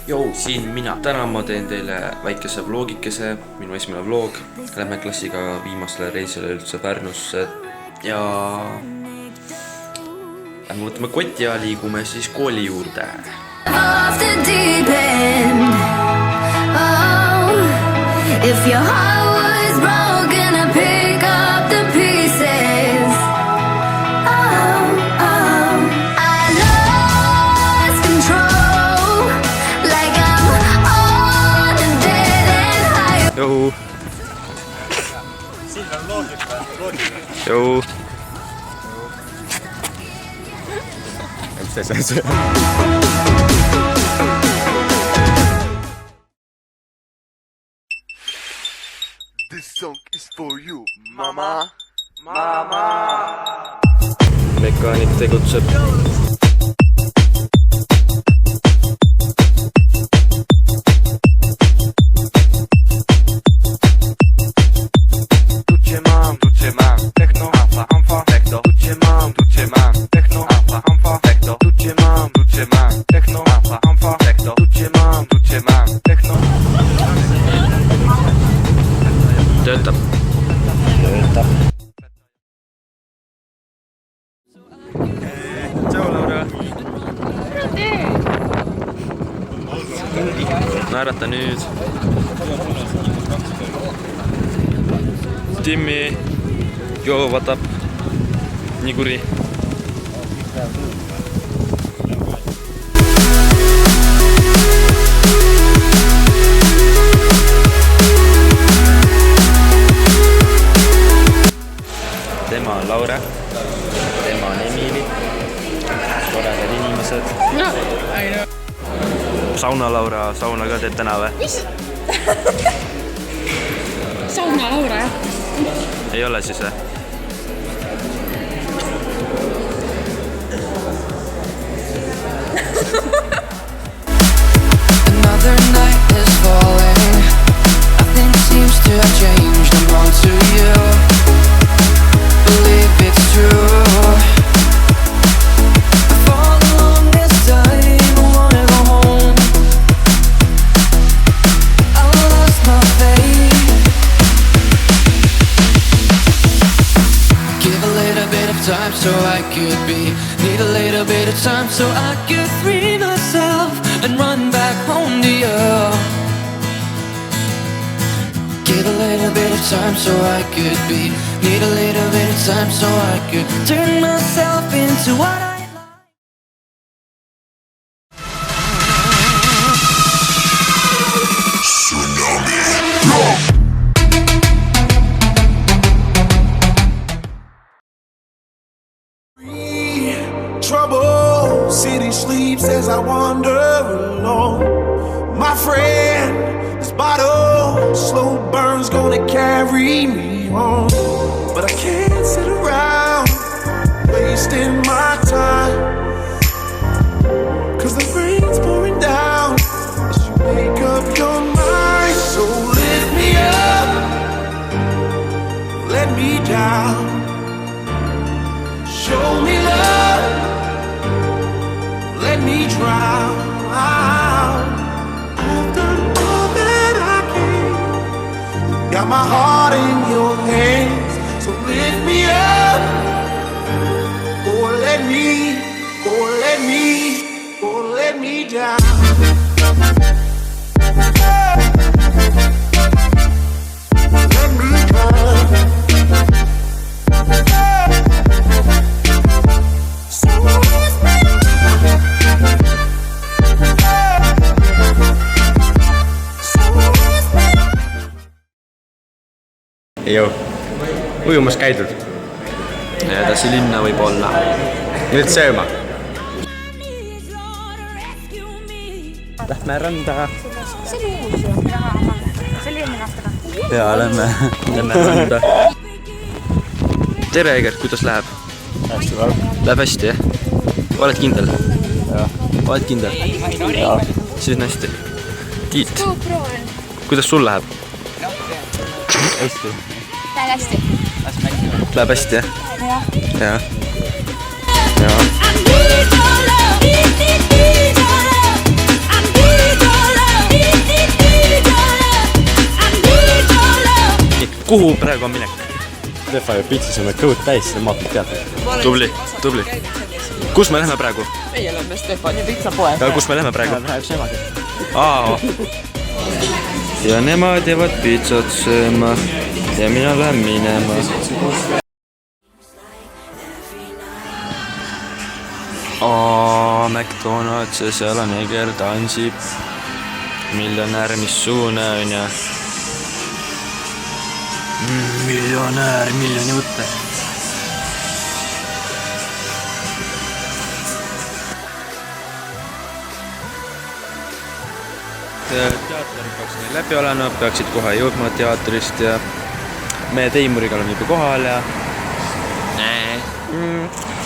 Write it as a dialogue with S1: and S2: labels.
S1: Jou, siin mina. Täna ma teen teile väikese vlogikese, minu esimene vlog. Lähme klassiga viimasele reisile üldse Pärnusse ja lähme võtame koti ja liigume siis kooli juurde. Jou.
S2: Siin on loogika.
S1: Jou.
S3: This song is for you, mama. Mama.
S1: Mekaanik tegutseb. Töötab. Tšau, Laura. Naerata nüüd. Timmi joo vatab niguri. Tema on Laura, tema on Emili, toredad inimesed.
S4: No, I know.
S1: Sauna Laura, sauna ka teed täna või?
S4: Mis? Sauna Laura, jah?
S1: Ei ole siis või?
S5: Another night is falling. Nothing seems to have changed. I'm on to you. Believe it's true. For the longest time, I wanna go home. I lost my faith. Give a little bit of time so I could be. Need a little bit of time so I could free myself and run back home to you. Give a little bit of time so I could be. Need a little bit of time so I could turn myself into what I like.
S3: Tsunami.
S6: Trouble, city sleeps as I wander alone. My friend, this bottle, slow burn's gonna carry me home. But I can't sit around, wasting my time. Cause the rain's pouring down as you make up your mind. So lift me up, let me down. Show me love, let me drown. I've done all that I can. Got my heart in your hands. So lift me up, or let me, or let me, or let me down. Let me down.
S2: Jou, ujumas käidud?
S1: Edasi linna võib olla.
S2: Nüüd sööma? Lähme randa.
S4: See oli uus ju. See oli eelmine aastaga.
S2: Jaa, lähme
S1: randa. Tere, Egert, kuidas läheb?
S2: Hästi väga.
S1: Läheb hästi, jah? Oled kindel?
S2: Jaa.
S1: Oled kindel?
S2: Jaa.
S1: Siis on hästi. Tiit, kuidas sul läheb?
S2: Hästi.
S4: Läheb hästi.
S1: Läheb hästi, jah? Jah. Jah. kuhu praegu on minek?
S2: Stefan ja pitsis on meil kõhud täis, seda maakab teada.
S1: Tubli. Kus me lähme praegu?
S7: meie oleme Stefani pitsapoeg.
S1: Ja kus me lähme praegu?
S2: Läheb semagi.
S1: Ja nemad jäävad pitsat sööma ja mina lähen minema. McDonald's ja seal on Eger tansib. Miljonär, mis suune on ja... Miljonär, miljoni võtte. Teater peaks neil läbi olema, peaksid kohe jõudma teatrist ja meie Teimuriga oleme juba kohal ja